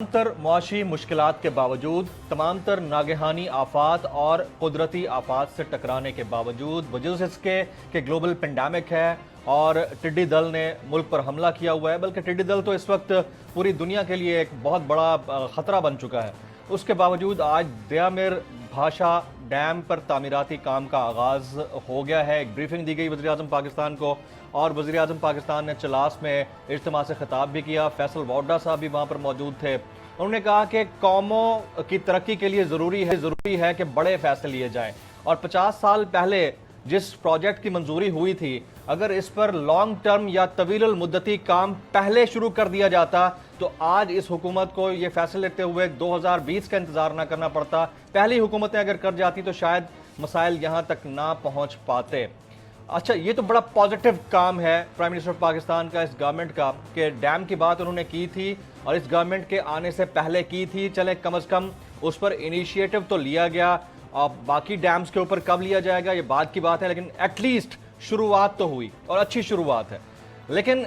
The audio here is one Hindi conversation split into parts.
तर मुआशी मुश्किलात के बावजूद, तमाम तर नागहानी आफात और कुदरती आफात से टकराने के बावजूद, वजह इसके कि ग्लोबल पेंडेमिक है और टिड्डी दल ने मुल्क पर हमला किया हुआ है, बल्कि टिड्डी दल तो इस वक्त पूरी दुनिया के लिए एक बहुत बड़ा ख़तरा बन चुका है। उसके बावजूद आज दयामिर भाषा डैम पर तामीराती काम का आगाज़ हो गया है। एक ब्रीफिंग दी गई वज़ीर आज़म पाकिस्तान को और वज़ीर आज़म पाकिस्तान ने चलास में इज्तिमा से खिताब भी किया। फैसल वाडा साहब भी वहाँ पर मौजूद थे। उन्होंने कहा कि कौमों की तरक्की के लिए ज़रूरी है कि बड़े फैसले लिए जाएँ और 50 साल पहले जिस प्रोजेक्ट की मंजूरी हुई थी, अगर इस पर लॉन्ग टर्म या तवील मुद्दती काम पहले शुरू कर दिया जाता तो आज इस हुकूमत को ये फैसले लेते हुए 2020 का इंतजार ना करना पड़ता। पहली हुकूमतें अगर कर जाती तो शायद मसाइल यहाँ तक ना पहुँच पाते। अच्छा, ये तो बड़ा पॉजिटिव काम है प्राइम मिनिस्टर ऑफ पाकिस्तान का, इस गवर्नमेंट का, कि डैम की बात उन्होंने की थी और इस गवर्नमेंट के आने से पहले की थी। चले कम से कम उस पर इनिशिएटिव तो लिया गया। अब बाकी डैम्स के ऊपर कब लिया जाएगा ये बात की बात है, लेकिन एटलीस्ट शुरुआत तो हुई और अच्छी शुरुआत है। लेकिन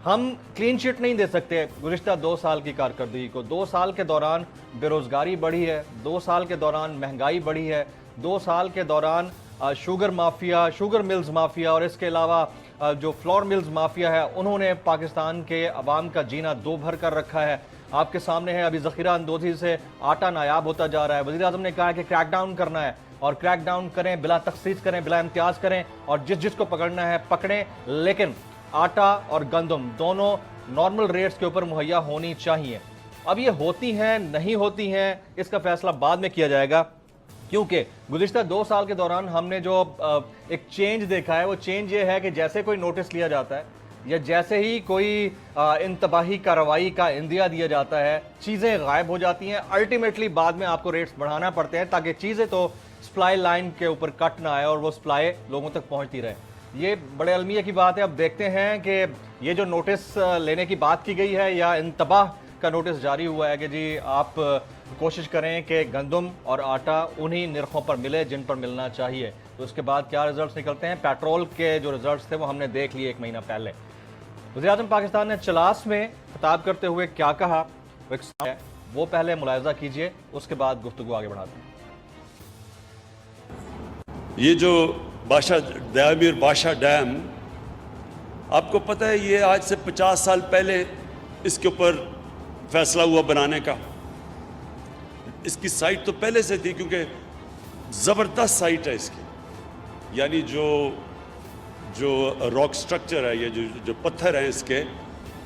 हम क्लीन चिट नहीं दे सकते गुज़िश्ता 2 साल की कारकर्दगी को। 2 साल के दौरान बेरोज़गारी बढ़ी है, 2 साल के दौरान महंगाई बढ़ी है, 2 साल के दौरान sugar mafia, sugar mills mafia और इसके अलावा जो फ्लोर मिल्स माफिया है, उन्होंने पाकिस्तान के अवाम का जीना दो भर कर रखा है। आपके सामने है, अभी ज़ख़ीरा अंदोज़ी से आटा नायाब होता जा रहा है। वज़ीर आज़म ने कहा है कि क्रैकडाउन करना है और क्रैकडाउन करें, बिला तखसीस करें, बिला इम्तियाज़ करें और जिसको पकड़ना है पकड़ें, लेकिन आटा और गंदम दोनों नॉर्मल रेट्स के ऊपर मुहैया होनी चाहिए। अब ये होती हैं नहीं होती हैं इसका फैसला बाद में किया जाएगा, क्योंकि गुज़िश्ता 2 साल के दौरान हमने जो एक चेंज देखा है वो चेंज ये है कि जैसे कोई नोटिस लिया जाता है या जैसे ही कोई इंतबाही कार्रवाई का इंदिया दिया जाता है, चीज़ें गायब हो जाती हैं। अल्टीमेटली बाद में आपको रेट्स बढ़ाना पड़ते हैं ताकि चीज़ें तो सप्लाई लाइन के ऊपर कट ना आए और वो सप्लाई लोगों तक पहुंचती रहे। ये बड़े अलमिया की बात है। अब देखते हैं कि ये जो नोटिस लेने की बात की गई है या इंतबाह का नोटिस जारी हुआ है कि जी आप कोशिश करें कि गंदम और आटा उन्हीं निर्खों पर मिले जिन पर मिलना चाहिए, तो उसके बाद क्या रिजल्ट्स निकलते हैं। पेट्रोल के जो रिजल्ट्स थे वो हमने देख लिए 1 महीना पहले। वज़ीर आज़म पाकिस्तान ने चलास में खिताब करते हुए क्या कहा वो पहले मुलाहिज़ा कीजिए, उसके बाद गुफ्तगू आगे बढ़ाते हैं। ये जो दयामिर भाषा डैम, आपको पता है ये आज से 50 साल पहले इसके ऊपर फैसला हुआ बनाने का। इसकी साइट तो पहले से थी क्योंकि ज़बरदस्त साइट है इसकी, यानी जो रॉक स्ट्रक्चर है, ये जो पत्थर हैं इसके,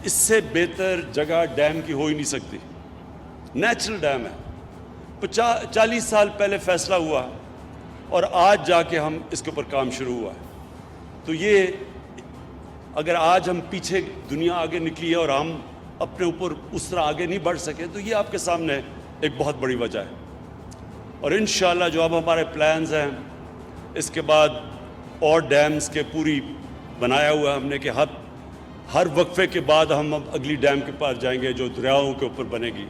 इससे बेहतर जगह डैम की हो ही नहीं सकती। नेचुरल डैम है। 40 साल पहले फैसला हुआ और आज जाके हम इसके ऊपर काम शुरू हुआ है। तो ये अगर आज हम पीछे, दुनिया आगे निकली है और हम अपने ऊपर उस तरह आगे नहीं बढ़ सके, तो ये आपके सामने एक बहुत बड़ी वजह है। और इंशाल्लाह जो अब हमारे प्लान्स हैं, इसके बाद और डैम्स के पूरी बनाया हुआ हमने कि हर वक्फे के बाद हम अब अगली डैम के पास जाएंगे जो दरियाओं के ऊपर बनेगी।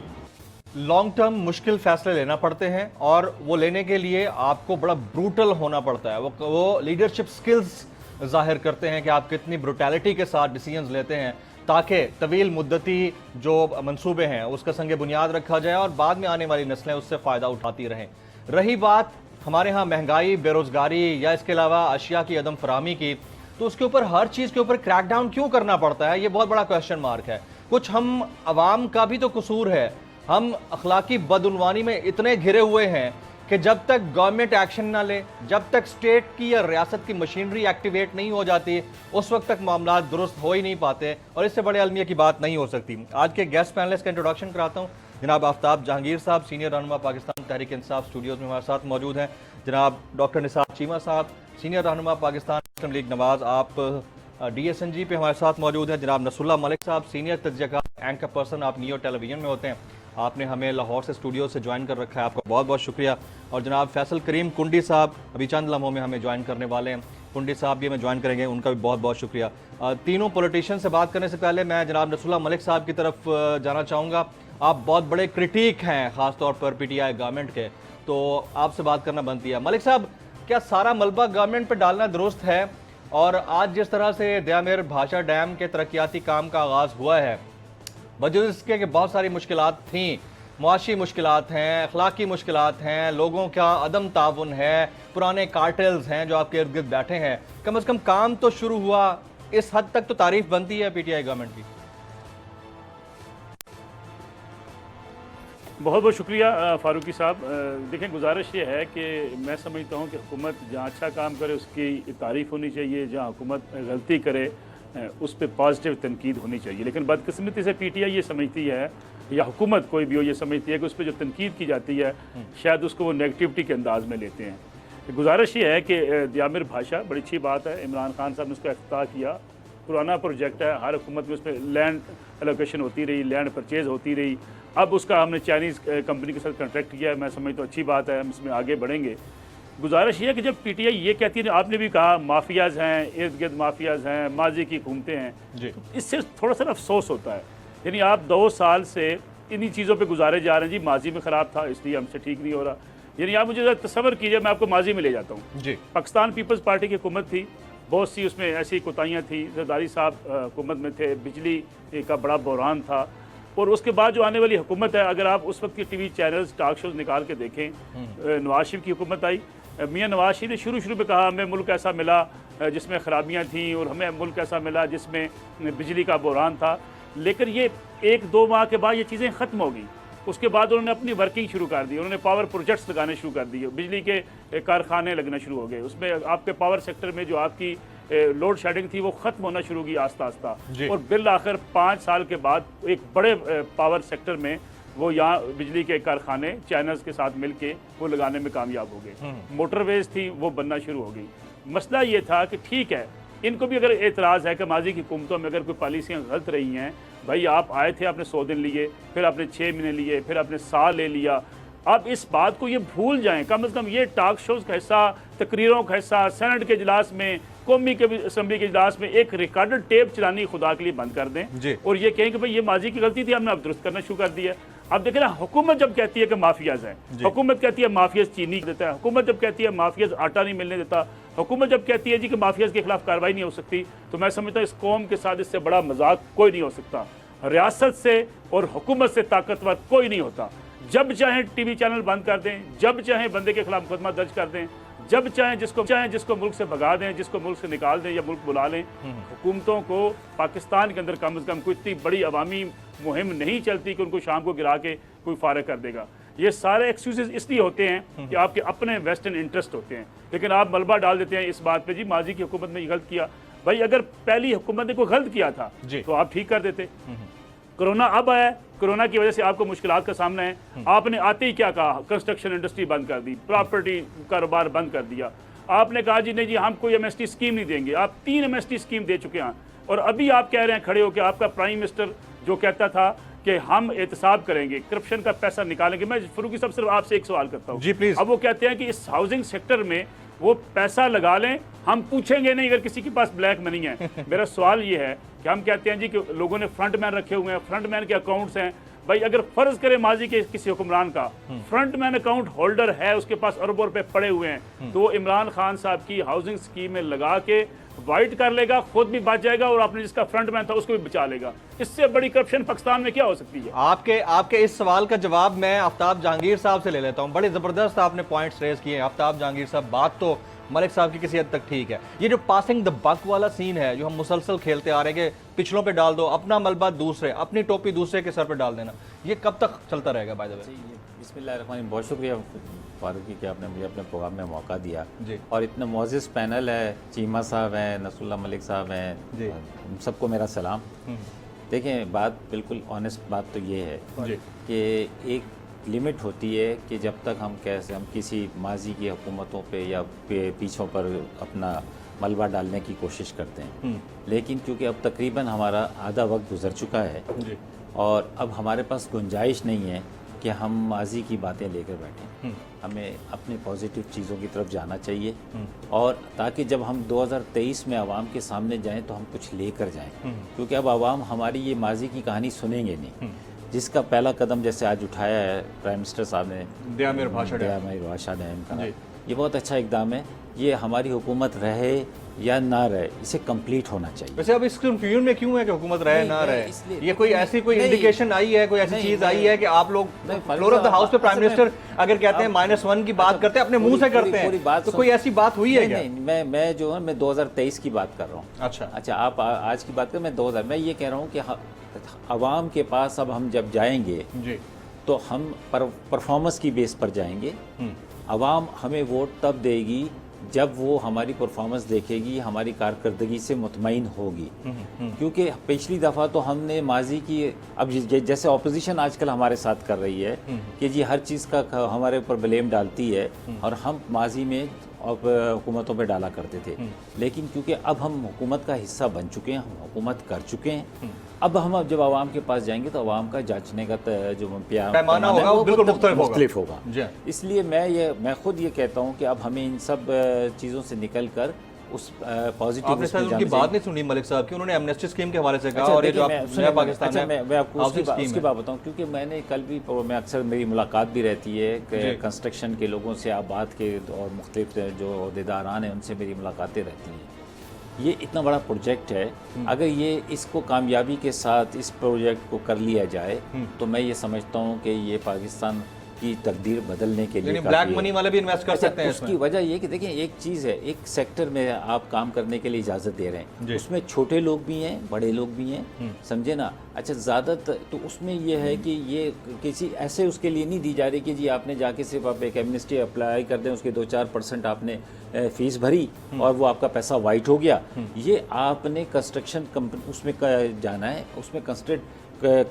लॉन्ग टर्म मुश्किल फैसले लेना पड़ते हैं और वो लेने के लिए आपको बड़ा ब्रूटल होना पड़ता है। वो लीडरशिप स्किल्स जाहिर करते हैं कि आप कितनी ब्रूटैलिटी के साथ डिसीजंस लेते हैं ताकि तवील मुद्दती जो मंसूबे हैं उसका संगे बुनियाद रखा जाए और बाद में आने वाली नस्लें उससे फ़ायदा उठाती रहें। रही बात हमारे यहाँ महंगाई, बेरोज़गारी या इसके अलावा अशिया की अदम फराहमी की, तो उसके ऊपर हर चीज़ के ऊपर क्रैकडाउन क्यों करना पड़ता है, ये बहुत बड़ा क्वेश्चन मार्क है। कुछ हम अवाम का भी तो कसूर है। हम अखलाकी बदउनवानी में इतने घिरे हुए हैं कि जब तक गवर्नमेंट एक्शन ना ले, जब तक स्टेट की या रियासत की मशीनरी एक्टिवेट नहीं हो जाती, उस वक्त तक मामला दुरुस्त हो ही नहीं पाते और इससे बड़े अलमिया की बात नहीं हो सकती। आज के गेस्ट पैनलिस्ट का इंट्रोडक्शन कराता हूँ। जनाब आफ्ताब जहांगीर साहब, सीनियर रहनुमा पाकिस्तान तहरीक इंसाफ, स्टूडियोज़ में हमारे साथ मौजूद हैं। जनाब डॉक्टर निसार चीमा साहब, सीनियर रहनुमा पाकिस्तान मुस्लिम लीग नवाज़, आप DSNG पे हमारे साथ मौजूद हैं। जनाब नसरुल्लाह मलिक साहब, सीनियर तज्ज़ियाकार एंकर पर्सन, आप नियो टेलीविजन में होते हैं, आपने हमें लाहौर से स्टूडियो से ज्वाइन कर रखा है, आपका बहुत बहुत शुक्रिया। और जनाब फैसल करीम कुंडी साहब अभी चंद लम्हों में हमें ज्वाइन करने वाले हैं, कुंडी साहब भी हमें ज्वाइन करेंगे, उनका भी बहुत बहुत शुक्रिया। तीनों पॉलिटिशियन से बात करने से पहले मैं जनाब नसरुल्लाह मलिक साहब की तरफ जाना चाहूँगा। आप बहुत बड़े क्रिटिक हैं ख़ासतौर पर PTI गवर्नमेंट के, तो आपसे बात करना बनती है। मलिक साहब, क्या सारा मलबा गवर्नमेंट पर डालना दुरुस्त है? और आज जिस तरह से दयामिर भाषा डैम के तरक्याती काम का आगाज़ हुआ है, वजह इसके कि बहुत सारी मुश्किलात थीं, मुआशी मुश्किलात हैं, अखलाकी मुश्किलात हैं, लोगों का अदम ताउन है, पुराने कार्टेल्स हैं जो आपके इर्द गिर्द बैठे हैं। कम से कम काम तो शुरू हुआ, इस हद तक तो तारीफ बनती है पीटीआई गवर्नमेंट की। बहुत बहुत शुक्रिया फारूकी साहब। देखें, गुजारिश ये है कि मैं समझता हूँ कि हुकूमत जहाँ अच्छा काम करे उसकी तारीफ़ होनी चाहिए, जहाँ हुकूमत गलती करे उस पर पॉजिटिव तनकीद होनी चाहिए। लेकिन बदकिस्मती से पीटीआई ये समझती है, या हुकूमत कोई भी हो ये समझती है कि उस पर जो तनकीद की जाती है शायद उसको वो नेगेटिविटी के अंदाज में लेते हैं। गुजारिश ये है कि दियामिर भाषा बड़ी अच्छी बात है, इमरान खान साहब ने उसका इफ्तिताह किया, पुराना प्रोजेक्ट है, हर हुकूमत में उस पर लैंड एलोकेशन होती रही, लैंड परचेज़ होती रही। अब उसका हमने चाइनीज़ कंपनी के साथ कॉन्ट्रैक्ट किया है, मैं समझता हूँ अच्छी बात है, हम इसमें आगे बढ़ेंगे। गुजारिश ये है कि जब पीटीआई ये कहती है, आपने भी कहा माफियाज़ हैं, इर्द गिर्द माफियाज़ हैं, माजी की हुकूमतें हैं, तो इससे थोड़ा सा अफसोस होता है। यानी आप 2 साल से इन्हीं चीज़ों पे गुजारे जा रहे हैं, जी माजी में ख़राब था इसलिए हमसे ठीक नहीं हो रहा। यानी आप मुझे तसव्वुर कीजिए, मैं आपको माजी में ले जाता हूँ जी। पाकिस्तान पीपल्स पार्टी की हुकूमत थी, बहुत सी उसमें ऐसी कोताहियाँ थी, जरदारी साहब हुकूमत में थे, बिजली का बड़ा बहरान था। और उसके बाद जो आने वाली हुकूमत है, अगर आप उस वक्त के टीवी चैनल्स टॉक शोज निकाल के देखें, नवाज शरीफ की हुकूमत आई, मियाँ नवाज शरीफ ने शुरू में कहा हमें मुल्क ऐसा मिला जिसमें ख़राबियाँ थीं, और हमें मुल्क ऐसा मिला जिसमें बिजली का बहरान था। लेकिन ये 1-2 माह के बाद ये चीज़ें ख़त्म हो गई। उसके बाद उन्होंने अपनी वर्किंग शुरू कर दी, उन्होंने पावर प्रोजेक्ट्स लगाने शुरू कर दिए, बिजली के कारखाने लगना शुरू हो गए, उसमें आपके पावर सेक्टर में जो आपकी लोड शेडिंग थी वो ख़त्म होना शुरू की आस्ता आस्ता। और बिल आखिर 5 साल के बाद एक बड़े पावर सेक्टर में वो यहाँ बिजली के कारखाने चाइनाज़ के साथ मिलके वो लगाने में कामयाब हो गए। मोटरवेज थी वो बनना शुरू हो गई। मसला ये था कि ठीक है, इनको भी अगर एतराज़ है कि माजी की हुकूमतों में अगर कोई पॉलिसियाँ गलत रही हैं, भाई आप आए थे, आपने 100 दिन लिए, फिर आपने 6 महीने लिए, फिर आपने साल ले लिया, आप इस बात को ये भूल जाएं। कम से कम ये टॉक शोज़ का हिस्सा, तकरीरों का हिस्सा, सेनेट के इजलास में, कौमी के असम्बली के इजलास में एक रिकॉर्डेड टेप चलानी खुदा के लिए बंद कर दें और ये कहें कि भाई ये माजी की गलती थी, हमने अब दुरुस्त करना शुरू कर दिया। अब देखें ना, हुकूमत जब कहती है कि माफियाज हैं, हुकूमत कहती है माफियाज चीनी देता है, हुकूमत जब कहती है माफियाज आटा नहीं मिलने देता, हुकूमत जब कहती है जी कि माफियाज के खिलाफ कार्रवाई नहीं हो सकती, तो मैं समझता हूँ इस कौम के साथ इससे बड़ा मजाक कोई नहीं हो सकता। रियासत से और हुकूमत से ताकतवर कोई नहीं होता। जब चाहें टीवी चैनल बंद कर दें, जब चाहें बंदे के खिलाफ मुकदमा दर्ज कर दें, जब चाहें जिसको मुल्क से भगा दें, जिसको मुल्क से निकाल दें या मुल्क बुला लें। हुकूमतों को पाकिस्तान के अंदर कम से कम कोई इतनी बड़ी अवामी मुहिम नहीं चलती कि उनको शाम को गिरा के कोई फारग कर देगा। ये सारे एक्सक्यूजेस इसलिए होते हैं कि आपके अपने वेस्टर्न इंटरेस्ट होते हैं, लेकिन आप मलबा डाल देते हैं इस बात पे, जी माजी की हुकूमत ने गलत किया। भाई अगर पहली हुकूमत ने कोई गलत किया था तो आप ठीक कर देते। कोरोना अब आया, कोरोना की वजह से आपको मुश्किलात का सामना है, आपने आते ही क्या कहा, कंस्ट्रक्शन इंडस्ट्री बंद कर दी, प्रॉपर्टी कारोबार बंद कर दिया। आपने कहा जी नहीं जी हम कोई एमएसटी स्कीम नहीं देंगे, आप 3 एमएसटी स्कीम दे चुके हैं। और अभी आप कह रहे हैं खड़े हो कि आपका प्राइम मिनिस्टर जो कहता था कि हम एहतसाब करेंगे, करप्शन का पैसा निकालेंगे। मैं फरूकी साहब सिर्फ आपसे एक सवाल करता हूँ जी प्लीज। अब वो कहते हैं कि इस हाउसिंग सेक्टर में वो पैसा लगा लें, हम पूछेंगे नहीं अगर किसी के पास ब्लैक मनी है। मेरा सवाल ये है कि हम कहते हैं जी कि लोगों ने फ्रंटमैन रखे हुए हैं, फ्रंटमैन के अकाउंट्स हैं। भाई अगर फर्ज करें माजी के किसी हुक्मरान का फ्रंटमैन अकाउंट होल्डर है, उसके पास अरबों रुपए पड़े हुए हैं, तो वो इमरान खान साहब की हाउसिंग स्कीम में लगा के वाइट कर लेगा, खुद भी बच जाएगा और आपने जिसका फ्रंटमैन था उसको भी बचा लेगा। इससे बड़ी करप्शन पाकिस्तान में क्या हो सकती है? आपके इस सवाल का जवाब मैं आफ्ताब जहांगीर साहब से ले लेता हूं। बड़े जबरदस्त आपने पॉइंट्स रेज किए हैं आफ्ताब जहांगीर साहब। बात तो मलिक साहब की किसी हद तक ठीक है। ये जो पासिंग द बक वाला सीन है जो हम मुसलसल खेलते आ रहे हैं कि पिछलों पे डाल दो, अपना मलबा दूसरे, अपनी टोपी दूसरे के सर पे डाल देना, ये कब तक चलता रहेगा? बाय द वे बिस्मिल्लाहिर्रहमानिर्रहीम, बहुत शुक्रिया फारूकी कि आपने मुझे अपने प्रोग्राम में मौका दिया और इतना मोअज़्ज़िज़ पैनल है, चीमा साहब हैं, नसरुल्लाह मलिक साहब हैं, सबको मेरा सलाम। देखें, बात बिल्कुल ऑनेस्ट बात तो ये है कि एक लिमिट होती है कि जब तक हम किसी माजी की हुकूमतों पे या पीछों पर अपना मलबा डालने की कोशिश करते हैं, लेकिन क्योंकि अब तकरीबन हमारा आधा वक्त गुजर चुका है और अब हमारे पास गुंजाइश नहीं है कि हम माजी की बातें लेकर बैठें। हमें अपने पॉजिटिव चीज़ों की तरफ जाना चाहिए और ताकि जब हम 2023 में आवाम के सामने जाएं तो हम कुछ लेकर जाएं, क्योंकि अब आवाम हमारी ये माजी की कहानी सुनेंगे नहीं। जिसका पहला कदम जैसे आज उठाया है प्राइम मिनिस्टर साहब ने, दियामिर भाषा डैम का, ये बहुत अच्छा इकदाम है। ये हमारी हुकूमत रहे या ना रहे, इसे कंप्लीट होना चाहिए। वैसे अब इस कंफ्यूजन में क्यों है कि हुकूमत रहे नहीं, ना मैं रहे? इसलिए- ये कोई ऐसी कोई नहीं, इंडिकेशन आई है, कोई ऐसी नहीं, चीज मैं- आई है कि आप लोग नहीं, फारूक फ्लोर ऑफ द साहब, हाउस पे प्राइम असल में- मिनिस्टर अगर कहते हैं आप- -1 की बात अच्छा, करते हैं, अपने मुंह से पूरी- करते पूरी हैं, बात तो सुन- कोई ऐसी बात हुई है क्या? नहीं, मैं जो है मैं 2023 की बात कर रहा हूँ। अच्छा, आप आज की बात करें, मैं 2000 मैं ये कह रहा हूँ कि आवाम के पास अब हम जब जाएंगे जी, तो हम परफॉर्मेंस की बेस पर जाएंगे। आवाम हमें वोट तब देगी जब वो हमारी परफॉर्मेंस देखेगी, हमारी कारकर्दगी से मुतमईन होगी। क्योंकि पिछली दफ़ा तो हमने माजी की, अब जैसे ऑपोजिशन आजकल हमारे साथ कर रही है कि जी हर चीज़ का हमारे ऊपर ब्लेम डालती है, और हम माजी में हुकूमतों पे डाला करते थे। लेकिन क्योंकि अब हम हुकूमत का हिस्सा बन चुके हैं, हम हुकूमत कर चुके हैं, अब हम जब आवाम के पास जाएंगे तो आवाम का जांचने का जो पैमाना होगा वो बिल्कुल मुख्तलिफ होगा। जी। इसलिए मैं खुद ये कहता हूँ कि अब हमें इन सब चीज़ों से निकल कर उस पॉजिटिव आपने सर उनकी बात नहीं सुनी मलिक साहब की, उन्होंने एमनेस्टी स्कीम के हवाले से कहा, और ये जो नया पाकिस्तान है, मैं आपको उसकी स्कीम बात बताऊं, क्योंकि मैंने कल भी, मैं अक्सर मेरी मुलाकात भी रहती है कंस्ट्रक्शन के लोगों से, आबाद के और मुख्तलिफ जो अहदेदारान हैं उनसे मेरी मुलाकातें रहती हैं। ये इतना बड़ा प्रोजेक्ट है, अगर ये इसको कामयाबी के साथ इस प्रोजेक्ट को कर लिया जाए तो मैं ये समझता हूँ कि ये पाकिस्तान की तकदीर बदलने के लिए ब्लैक मनी वाले भी इन्वेस्ट कर सकते हैं उसकी इसमें। वजह ये कि देखिए, एक चीज़ है, एक सेक्टर में आप काम करने के लिए इजाज़त दे रहे हैं, उसमें छोटे लोग भी हैं, बड़े लोग भी हैं, समझे ना। अच्छा, ज़्यादातर तो उसमें ये है कि ये किसी ऐसे उसके लिए नहीं दी जा रही कि जी आपने जाके सिर्फ आप एक एमनेस्टी अप्लाई कर दें, उसके 2-4% आपने फीस भरी और वो आपका पैसा वाइट हो गया। ये आपने कंस्ट्रक्शन कंपनी उसमें जाना है, उसमें कंस्ट्रक्ट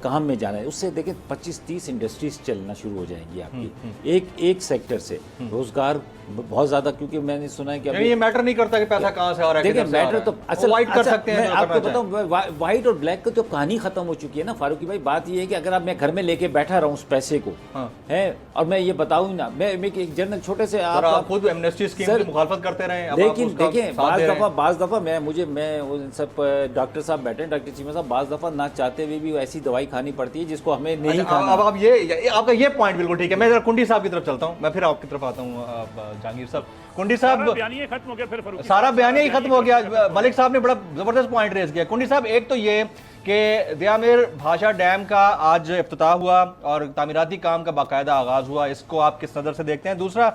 काम में जाना है, उससे देखें 25-30 इंडस्ट्रीज चलना शुरू हो जाएंगी आपकी एक सेक्टर से। रोजगार बहुत ज़्यादा, क्योंकि मैंने सुना है कि ये मैटर नहीं करता कि पैसा कहाँ से आ रहा है, देखिए मैटर तो असल वाइट कर सकते हैं। मैं आपको बताऊं, वाइट और ब्लैक की तो कहानी खत्म हो चुकी है ना फारूकी भाई। बात ये है कि अगर आप मैं घर में लेके बैठा रहा हूँ उस पैसे को, है, और मैं ये बताऊं ना, मैं एक जनरल छोटे से आप खुद एमनेस्टी स्कीम की मुखालफत करते रहे, लेकिन देखिए बाज़ दफ़ा मैं उन सब डॉक्टर साहब बैठे, डॉक्टर चीमा साहब, बाज़ दफ़ा ना चाहते हुए भी ऐसी दवाई खानी पड़ती है जिसको हमें नहीं खाना। अब आप ये आपका ये पॉइंट बिल्कुल ठीक है। मैं जरा कुंडी साहब की तरफ चलता हूँ, मैं फिर आपकी तरफ आता हूँ। जहांगीर साहब, कुंडी साहब, बयानिया खत्म हो गया, फिर फारूकी सारा बयानिया ही खत्म हो गया। मलिक साहब ने बड़ा जबरदस्त पॉइंट रेज किया। कुंडी साहब, एक तो ये कि दयामिर भाषा डैम का आज इफ्तिताह हुआ और तामीराती काम का बाकायदा आगाज हुआ, इसको आप किस नज़र से देखते हैं? दूसरा,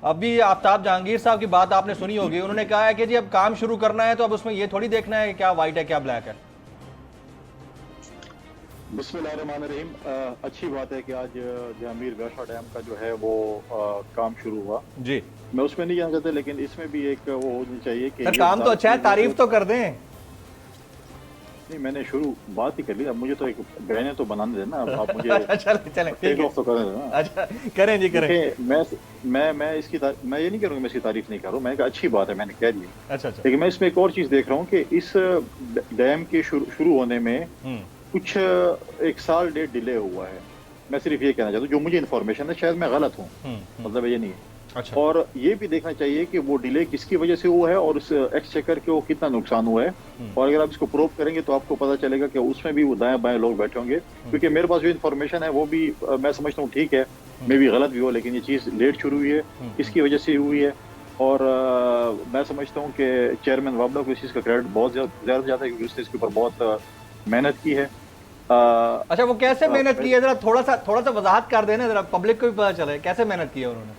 अभी आफ्ताब जहांगीर साहब की बात आपने सुनी होगी, उन्होंने कहा है कि जी अब काम शुरू करना है तो अब उसमें ये थोड़ी देखना है कि क्या वाइट है क्या ब्लैक है। बिस्मिल्लाहिर्रहमानिर्रहीम। अच्छी बात है कि आज दयामिर भाषा डैम का जो है वो काम शुरू हुआ जी। मैं उसमें नहीं जाना चाहता, लेकिन इसमें भी एक वो होनी चाहिए कि काम तो अच्छा है, तारीफ तो कर दें। नहीं, मैंने शुरू बात ही कर ली, अब मुझे तो एक बयाने तो बनाने देना, आप मुझे चलें टेक ऑफ तो करने देना। अच्छा, करें जी, करें। मैं इसकी मैं ये नहीं करूँगा, मैं इसकी तारीफ नहीं कर रहा हूँ, मैंने कहा अच्छी बात है, मैंने कह दी। अच्छा, लेकिन मैं इसमें एक और चीज देख रहा हूँ कि इस डैम के शुरू होने में कुछ 1 साल डेढ़ डिले हुआ है। मैं सिर्फ ये कहना चाहता हूँ, जो मुझे इन्फॉर्मेशन है, शायद मैं गलत हूँ, मतलब ये नहीं है। अच्छा। और ये भी देखना चाहिए कि वो डिले किसकी वजह से हुआ है और उस एक्सचेकर को कितना नुकसान हुआ है, और अगर आप इसको प्रूव करेंगे तो आपको पता चलेगा कि उसमें भी वो दाएं बाएं लोग बैठे होंगे। क्योंकि मेरे पास जो इन्फॉर्मेशन है वो भी मैं समझता हूँ ठीक है, मे भी गलत भी हो, लेकिन ये चीज़ लेट शुरू हुई है, किसकी वजह से हुई है। और मैं समझता हूँ कि चेयरमैन वाबला को इस चीज़ का क्रेडिट बहुत ज़्यादा जाता है, क्योंकि उसने इसके ऊपर बहुत मेहनत की है। अच्छा, वो कैसे मेहनत की है, जरा थोड़ा सा वजाहत कर देना, जरा पब्लिक को भी पता चले कैसे मेहनत की है उन्होंने।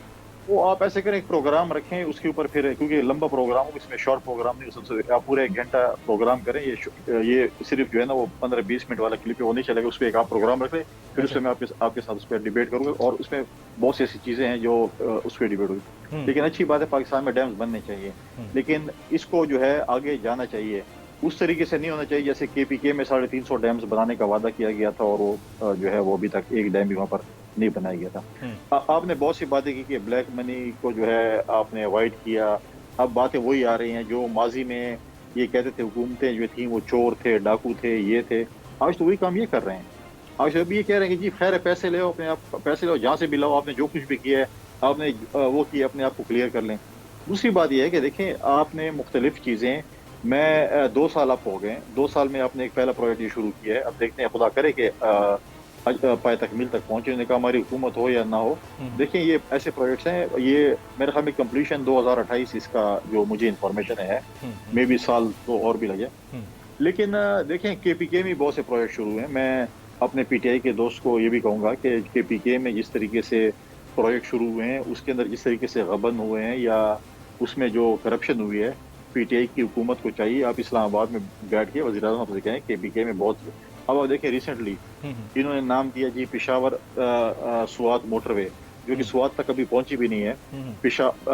वो आप ऐसे करें, एक प्रोग्राम रखें उसके ऊपर, फिर क्योंकि लंबा प्रोग्राम हो, इसमें शॉर्ट प्रोग्राम नहीं, सबसे आप पूरे 1 घंटा प्रोग्राम करें। ये सिर्फ जो है ना वो 15-20 मिनट वाला क्लिप वो नहीं चलेगा, उस पर एक आप प्रोग्राम रखें, फिर उसमें मैं आपके साथ उस पर डिबेट करूँगा, और उसमें बहुत सी ऐसी चीज़ें हैं जो उस पर डिबेट होगी। लेकिन अच्छी बात है, पाकिस्तान में डैम्स बनने चाहिए, लेकिन इसको जो है आगे जाना चाहिए। उस तरीके से नहीं होना चाहिए जैसे KPK में 350 डैम्स बनाने का वादा किया गया था, और वो जो है वो अभी तक एक डैम भी वहाँ पर नहीं बनाया गया था। आपने बहुत सी बातें की कि ब्लैक मनी को जो है आपने अवॉइड किया। अब बातें वही आ रही हैं जो माजी में ये कहते थे हुकूमतें जो थी वो चोर थे, डाकू थे, ये थे। आज तो वही काम ये कर रहे हैं। आज तो अभी ये कह रहे हैं कि जी खैर है, पैसे ले, अपने आप पैसे लो, जहाँ से भी लाओ, आपने जो कुछ भी किया है आपने वो किया, अपने आप को क्लियर कर लें। दूसरी बात यह है कि देखें, आपने मुख्तलिफ चीज़ें, मैं 2 साल आप हो गए, 2 साल में आपने एक पहला प्रोजेक्ट ये शुरू किया है। अब देखते हैं, खुदा करे कि पाए तकमील तक पहुंचे। उन्होंने कहा हमारी हुकूमत हो या ना हो, देखिए ये ऐसे प्रोजेक्ट्स हैं, ये मेरे ख्याल में कंप्लीशन 2028 इसका जो मुझे इंफॉर्मेशन है, मे भी साल तो और भी लगे। लेकिन देखें KPK में बहुत से प्रोजेक्ट शुरू हैं। मैं अपने PTI के दोस्त को ये भी कहूँगा कि KPK में जिस तरीके से प्रोजेक्ट शुरू हुए हैं, उसके अंदर जिस तरीके से गबन हुए हैं या उसमें जो करप्शन हुई है, PTI की हुकूमत को चाहिए आप इस्लामाबाद में बैठ के वज़ीर-ए-आज़म से कहें KPK में बहुत। अब आप देखें रिसेंटली इन्होंने नाम दिया जी पेशावर स्वात मोटरवे, जो कि स्वात तक अभी पहुंची भी नहीं है।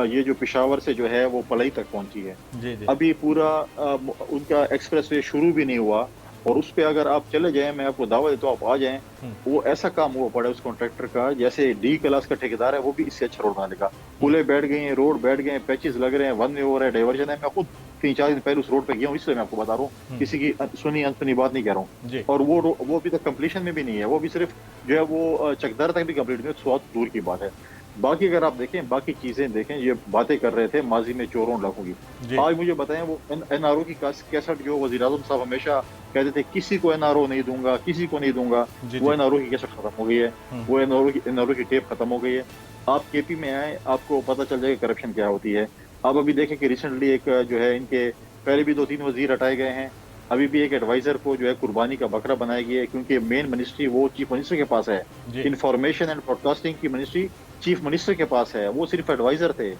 ये जो पेशावर से जो है वो पलई तक पहुंची है। जी जी। अभी पूरा उनका एक्सप्रेसवे शुरू भी नहीं हुआ, और उस पे अगर आप चले जाएं, मैं आपको दावा देता हूँ आप आ जाएं, वो ऐसा काम हुआ पड़ा है उस कॉन्ट्रैक्टर का, जैसे D क्लास का ठेकेदार है वो भी इससे अच्छा रोड बना देगा। पुले बैठ गए हैं, रोड बैठ गए हैं, पैचेस लग रहे हैं, वन वे हो रहा है, डाइवर्जन है। मैं खुद 3-4 दिन पहले उस रोड पे गया हूँ, इसलिए मैं आपको बता रहा हूँ, किसी की सुनी अनसुनी बात नहीं कह रहा हूँ। और वो अभी तक कंप्लीशन में भी नहीं है, वो भी सिर्फ जो है वो चकदर तक भी कंप्लीट नहीं है, स्वात दूर की बात है। बाकी अगर आप देखें, बाकी चीजें देखें, ये बातें कर रहे थे माजी में चोरों डाकू की, आज मुझे बताएं वो NRO की कैसेट जो वज़ीर-ए-आज़म साहब हमेशा कहते थे किसी को NRO नहीं दूंगा, किसी को नहीं दूंगा, वो NRO की कैसेट खत्म हो गई है, वो NRO की टेप खत्म हो गई है। आप KP में आए, आपको पता चल जाएगा करप्शन क्या होती है। आप अभी देखें कि रिसेंटली एक जो है इनके पहले भी 2-3 वजीर हटाए गए हैं, अभी भी एक एडवाइजर को जो है कुर्बानी का बकरा बनाया गया है, क्योंकि मेन मिनिस्ट्री वो चीफ मिनिस्टर के पास है, इंफॉर्मेशन एंड ब्रॉडकास्टिंग की मिनिस्ट्री चीफ मिनिस्टर के पास है, वो सिर्फ एडवाइजर थे।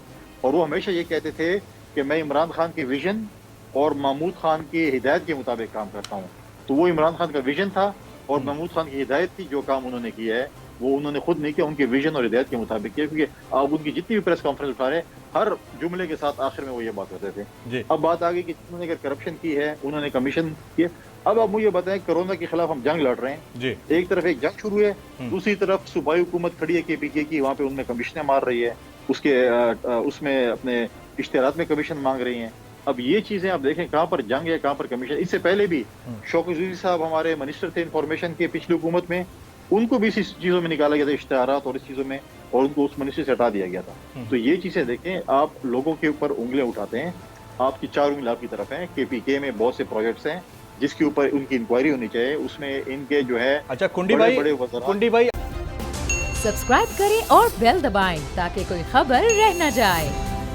और वो हमेशा ये कहते थे कि मैं इमरान खान के विजन और महमूद खान की हिदायत के मुताबिक काम करता हूँ। तो वो इमरान खान का विजन था और महमूद खान की हिदायत थी। जो काम उन्होंने किया है वो उन्होंने खुद नहीं किया, उनके विजन और हिदायत के मुताबिक किया, क्योंकि आप उनकी जितनी भी प्रेस कॉन्फ्रेंस उठा रहे, हर जुमले के साथ आखिर में वो ये बात करते थे। अब बात आ गई कि उन्होंने अगर करप्शन की है, उन्होंने कमीशन किए। अब आप मुझे बताएं, कोरोना के खिलाफ हम जंग लड़ रहे हैं, एक तरफ एक जंग शुरू है, दूसरी तरफ सूबाई हुकूमत खड़ी है KPK की, वहाँ पे उनमें कमीशनें मार रही है, उसमें अपने इश्तेहारात में कमीशन मांग रही हैं। अब ये चीजें आप देखें, कहाँ पर जंग है, कहाँ पर कमीशन। इससे पहले भी शौकत ज़ुहरी साहब हमारे मिनिस्टर थे इन्फॉर्मेशन के पिछली हुकूमत में, उनको भी इसी चीजों में निकाला गया था, इश्तेहारात और इस चीजों में, और उनको उस मिनिस्ट्री से हटा दिया गया था। तो ये चीजें देखें, आप लोगों के ऊपर उंगलियां उठाते हैं, आपकी 4 उंगली आपकी तरफ है। KPK में बहुत से प्रोजेक्ट्स हैं जिसके ऊपर उनकी इंक्वायरी होनी चाहिए, उसमें इनके जो है अच्छा कुंडी भाई सब्सक्राइब करें और बेल दबाएं ताकि कोई खबर रह न जाए।